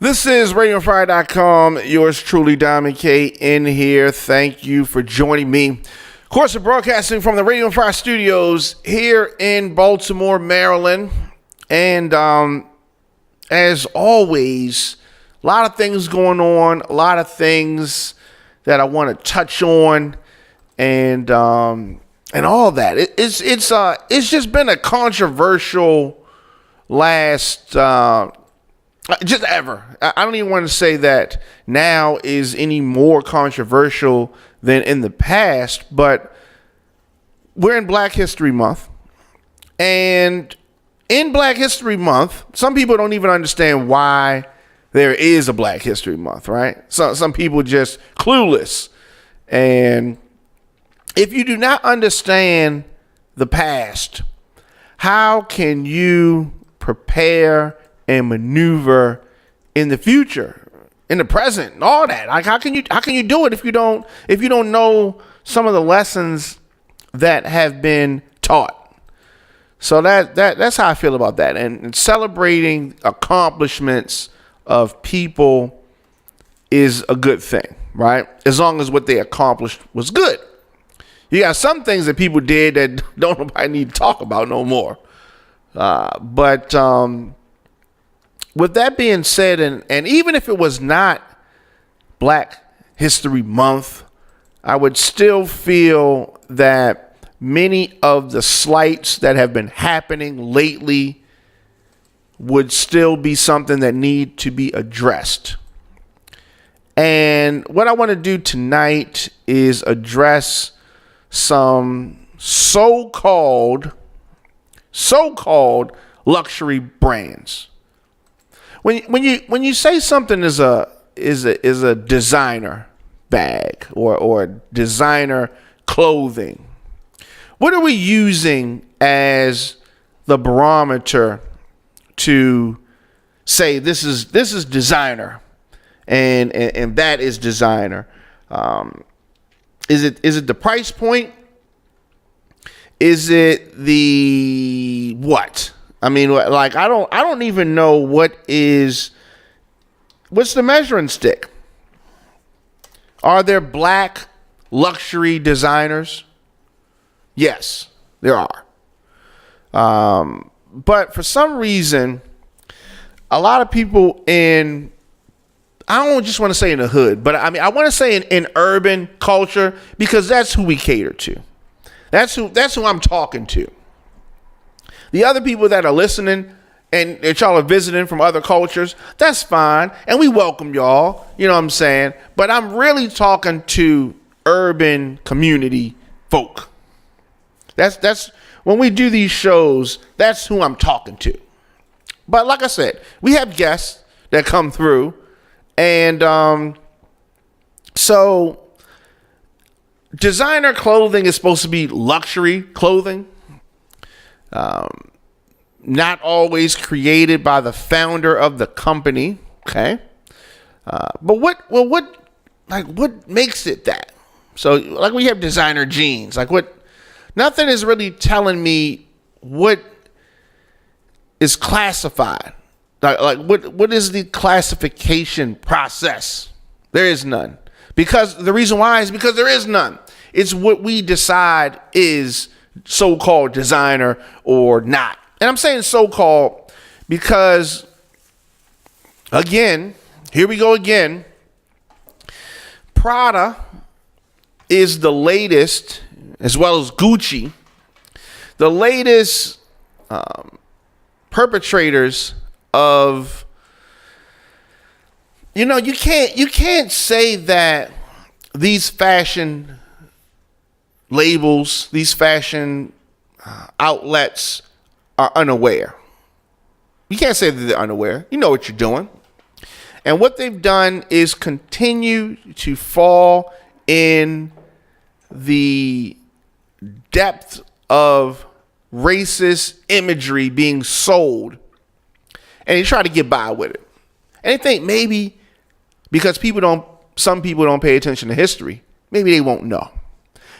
This is Radioonfire.com. Yours truly, Diamond K, in here. Thank you for joining me. Of course, we're broadcasting from the Radioonfire studios here in Baltimore, Maryland. And as always, a lot of things going on, a lot of things that I want to touch on, and all that. It's just been a controversial last. Just ever. I don't even want to say that now is any more controversial than in the past, but we're in Black History Month. And in Black History Month, some people don't even understand why there is a Black History Month, right? So some people just clueless. And if you do not understand the past, how can you prepare and maneuver in the future, in the present, and all that? Like, how can you do it if you don't know some of the lessons that have been taught? So that's how I feel about that. And celebrating accomplishments of people is a good thing, right? As long as what they accomplished was good. You got some things that people did that don't nobody need to talk about no more. But with that being said, and even if it was not Black History Month, I would still feel that many of the slights that have been happening lately would still be something that need to be addressed. And what I want to do tonight is address some so-called luxury brands. When you say something is a designer bag or designer clothing, what are we using as the barometer to say this is designer and that is designer? Is it the price point? Is it the what? I mean, like, I don't even know what's the measuring stick? Are there Black luxury designers? Yes, there are. But for some reason, a lot of people I don't just want to say in the hood, but I mean, I want to say in urban culture, because that's who we cater to. That's who I'm talking to. The other people that are listening and that y'all are visiting from other cultures, that's fine. And we welcome y'all, you know what I'm saying? But I'm really talking to urban community folk. That's when we do these shows, that's who I'm talking to. But like I said, we have guests that come through. And so designer clothing is supposed to be luxury clothing. Not always created by the founder of the company. Okay. But what makes it that? So like we have designer jeans, nothing is really telling me what is classified. Like what is the classification process? There is none. Because the reason why is because there is none. It's what we decide is so-called designer or not. And I'm saying so-called because, again, here we go again. Prada is the latest, as well as Gucci, the latest perpetrators of, you can't say that these fashion labels, these fashion outlets are unaware. You can't say that they're unaware. You know what you're doing. And what they've done is continue to fall in the depth of racist imagery being sold. And they try to get by with it. And they think maybe because some people don't pay attention to history, maybe they won't know.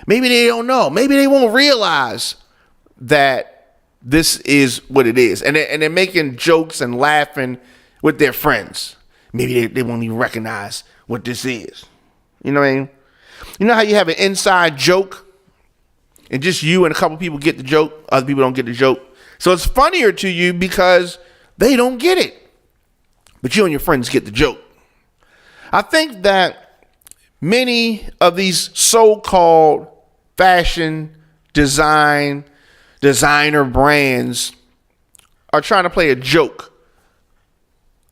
Maybe they don't know. Maybe they won't realize that this is what it is. And they're making jokes and laughing with their friends. maybe they won't even recognize what this is. You know what I mean? You know how you have an inside joke and just you and a couple people get the joke, other people don't get the joke. So it's funnier to you because they don't get it, but you and your friends get the joke. I think that many of these so-called fashion designer brands are trying to play a joke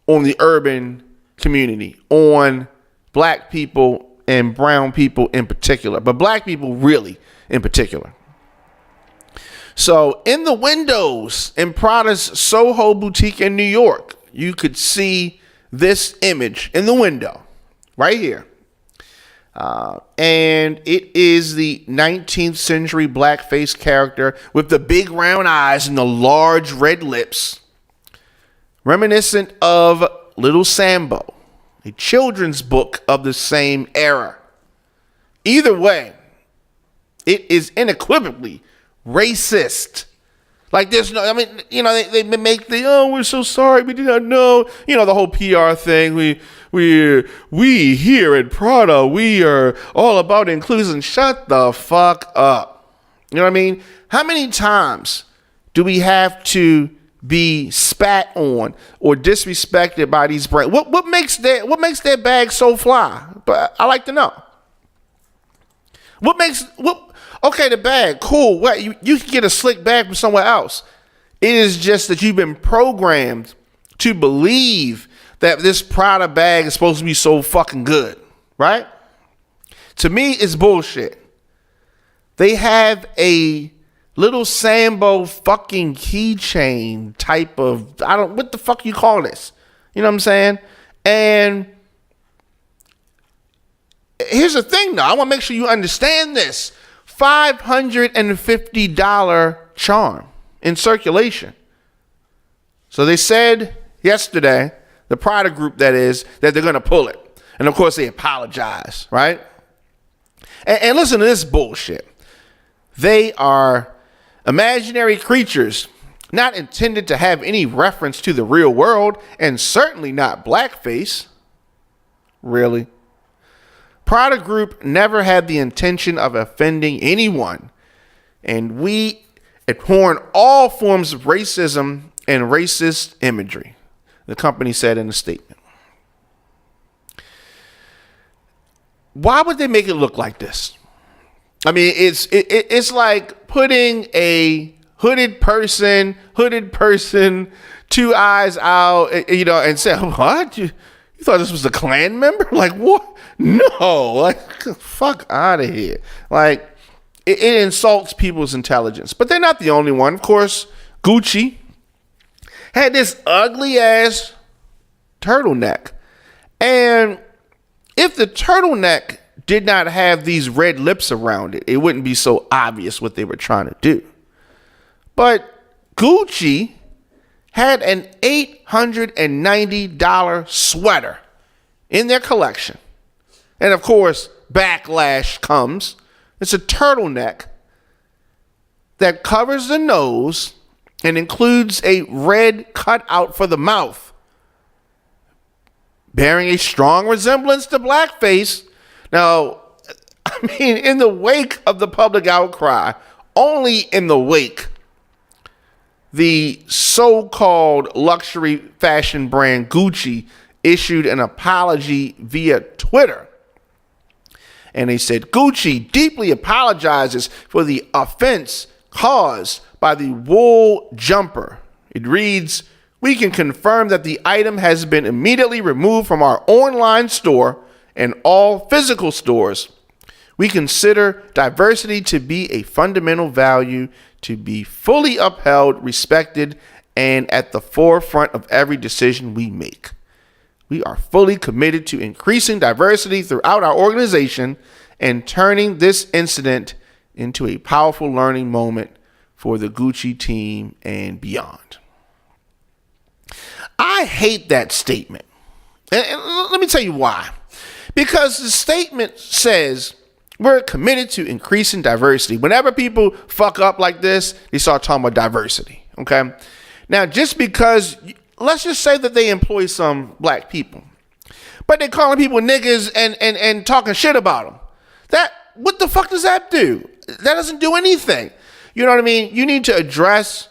on the urban community, on black people and brown people in particular, but black people really in particular. So in the windows in Prada's Soho boutique in New York, you could see this image in the window right here. And it is the 19th century blackface character with the big round eyes and the large red lips, reminiscent of Little Sambo, a children's book of the same era. Either way, it is unequivocally racist. Like there's no, I mean, you know, they make the, oh, we're so sorry, we did not know, you know, the whole PR thing. We here at Prada, we are all about inclusion. Shut the fuck up. You know what I mean? How many times do we have to be spat on or disrespected by these brands? What makes their bag so fly? But I like to know. Okay, the bag, cool. What, you can get a slick bag from somewhere else. It is just that you've been programmed to believe that this Prada bag is supposed to be so fucking good, right? To me, it's bullshit. They have a Little Sambo fucking keychain type of, what the fuck you call this? You know what I'm saying? And here's the thing though, I want to make sure you understand this. $550 charm in circulation. So they said yesterday, the Prada group that is, that they're going to pull it. And of course they apologize, right? And listen to this bullshit. They are imaginary creatures not intended to have any reference to the real world and certainly not blackface. Really? Prada Group never had the intention of offending anyone, and we abhor all forms of racism and racist imagery, the company said in a statement. Why would they make it look like this? I mean, it's like putting a hooded person, two eyes out, you know, and say, what? You thought this was a Klan member? Like, what? No, like, fuck out of here. Like, it insults people's intelligence. But they're not the only one. Of course, Gucci had this ugly ass turtleneck. And if the turtleneck did not have these red lips around it, it wouldn't be so obvious what they were trying to do. But Gucci had an $890 sweater in their collection. And of course, backlash comes. It's a turtleneck that covers the nose and includes a red cutout for the mouth, bearing a strong resemblance to blackface. Now, I mean, in the wake of the public outcry, only in the wake, the so-called luxury fashion brand Gucci issued an apology via Twitter. And they said, Gucci deeply apologizes for the offense caused by the wool jumper. It reads, we can confirm that the item has been immediately removed from our online store and all physical stores. We consider diversity to be a fundamental value to be fully upheld, respected, and at the forefront of every decision we make. We are fully committed to increasing diversity throughout our organization and turning this incident into a powerful learning moment for the Gucci team and beyond. I hate that statement. And let me tell you why. Because the statement says we're committed to increasing diversity. Whenever people fuck up like this, they start talking about diversity. Okay. Now, just because, let's just say that they employ some black people. but they're calling people niggas and talking shit about them. What the fuck does that do? That doesn't do anything. You know what I mean? You need to address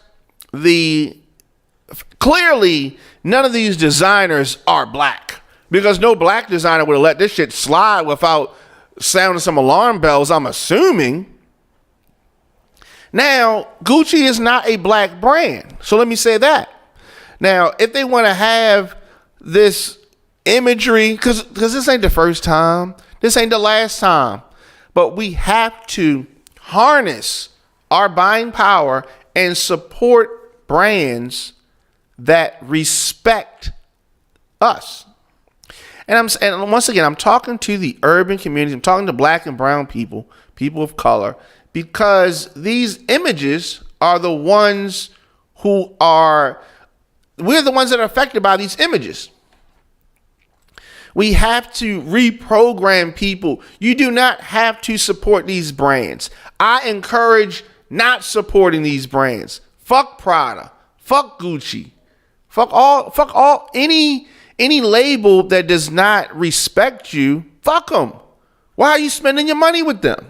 clearly none of these designers are black, because no black designer would have let this shit slide without sounding some alarm bells, I'm assuming. Now, Gucci is not a black brand, so let me say that. Now, if they want to have this imagery, because this ain't the first time, this ain't the last time, but we have to harness our buying power and support brands that respect us. And once again, I'm talking to the urban community. I'm talking to black and brown people, people of color, because these images are the ones we're the ones that are affected by these images. We have to reprogram people. You do not have to support these brands. I encourage not supporting these brands. Fuck Prada. Fuck Gucci. Fuck any label that does not respect you. Fuck them. Why are you spending your money with them?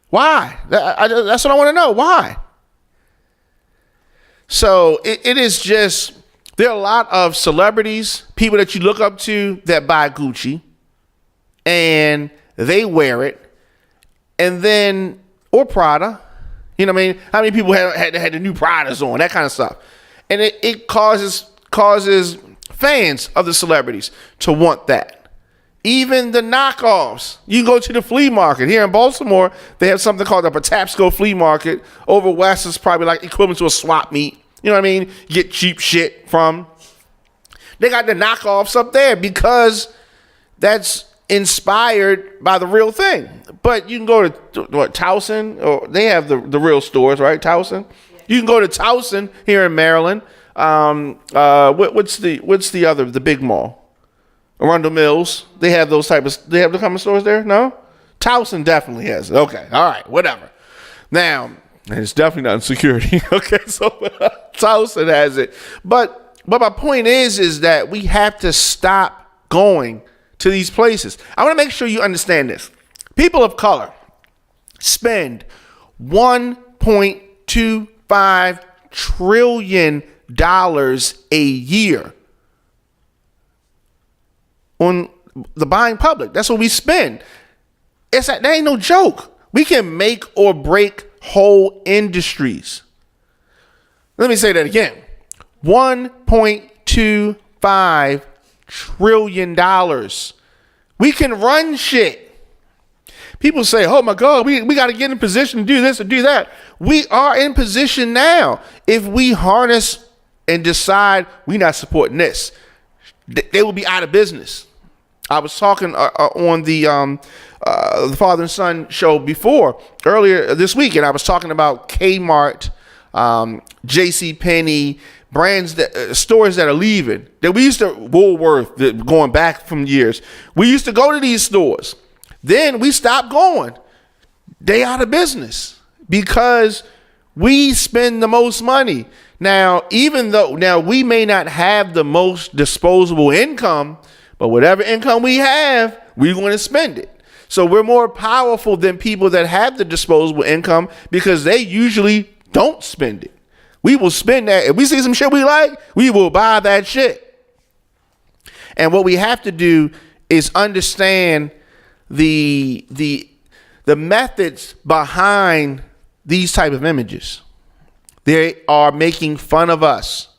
Why? That's what I want to know. Why? So it is just, there are a lot of celebrities, people that you look up to that buy Gucci and they wear it, and then, or Prada. You know what I mean? How many people had the new Pradas on, that kind of stuff. And it causes fans of the celebrities to want that. Even the knockoffs. You go to the flea market. Here in Baltimore, they have something called a Patapsco flea market. Over west is probably like equivalent to a swap meet. You know what I mean? You get cheap shit from. They got the knockoffs up there because that's inspired by the real thing. But you can go to Towson, or they have the real stores, right? Towson. Yeah. You can go to Towson here in Maryland. What's the other, the big mall? Arundel Mills. They have those they have the kind of stores there? No? Towson definitely has it. Okay. All right. Whatever. Now, and it's definitely not in security. Okay. So Towson has it. But my point is that we have to stop going to these places. I want to make sure you understand this. People of color spend $1.25 trillion a year on the buying public. That's what we spend. That ain't no joke. We can make or break whole industries. Let me say that again. $1.25 trillion. We can run shit. People say, oh my God, we got to get in position to do this and do that. We are in position now. If we harness and decide we're not supporting this, they will be out of business. I was talking on the Father and Son show earlier this week, and I was talking about Kmart, JCPenney, brands stores that are leaving. That we used to, Woolworth, going back from years. We used to go to these stores. Then we stopped going. They out of business because we spend the most money. Now, even though we may not have the most disposable income, but whatever income we have, we're going to spend it. So we're more powerful than people that have the disposable income because they usually don't spend it. We will spend that. If we see some shit we like, we will buy that shit. And what we have to do is understand the methods behind these type of images. They are making fun of us.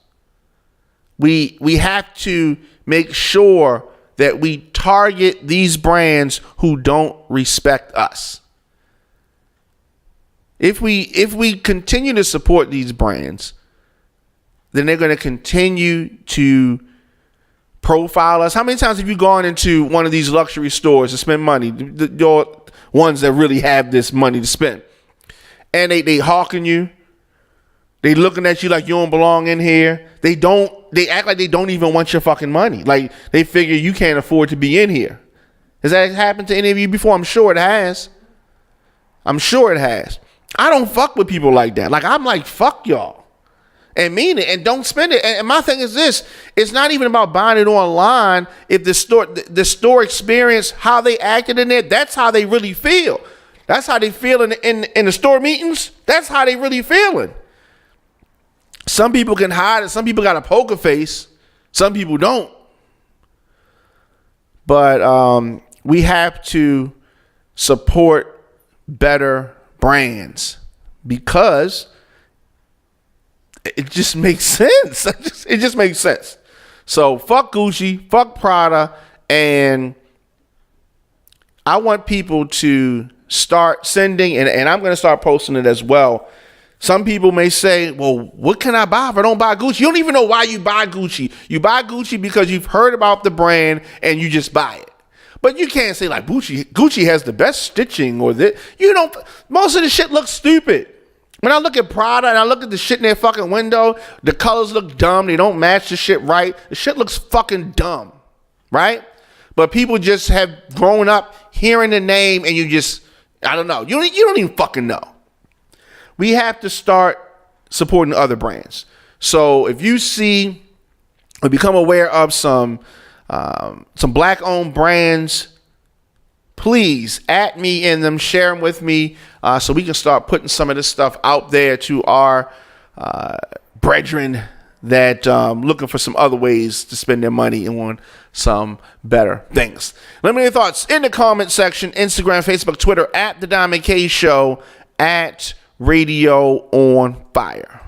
We have to make sure that we target these brands who don't respect us. If we continue to support these brands, then they're going to continue to profile us. How many times have you gone into one of these luxury stores to spend money? Your ones that really have this money to spend, and they hawking you. They looking at you like you don't belong in here. They act like they don't even want your fucking money. Like they figure you can't afford to be in here. Has that happened to any of you before? I'm sure it has. I don't fuck with people like that. Like I'm like, fuck y'all. and mean it and don't spend it. And my thing is this, it's not even about buying it online. If the store experience, how they acted in it, that's how they really feel. That's how they feel in the store meetings. That's how they really feeling. Some people can hide it. Some people got a poker face. Some people don't. But we have to support better brands because it just makes sense. It just makes sense. So fuck Gucci, fuck Prada, and I want people to start sending, and I'm going to start posting it as well. Some people may say, well, what can I buy if I don't buy Gucci? You don't even know why you buy Gucci. You buy Gucci because you've heard about the brand and you just buy it. But you can't say like Gucci has the best stitching or that. You don't. Most of the shit looks stupid. When I look at Prada and I look at the shit in their fucking window, the colors look dumb. They don't match the shit right. The shit looks fucking dumb, right? But people just have grown up hearing the name and you just, I don't know. You don't even fucking know. We have to start supporting other brands. So if you see or become aware of some black-owned brands, please add me in them, share them with me, so we can start putting some of this stuff out there to our brethren that looking for some other ways to spend their money on some better things. Let me know your thoughts in the comment section, Instagram, Facebook, Twitter, at The Diamond K Show, at Radio on Fire.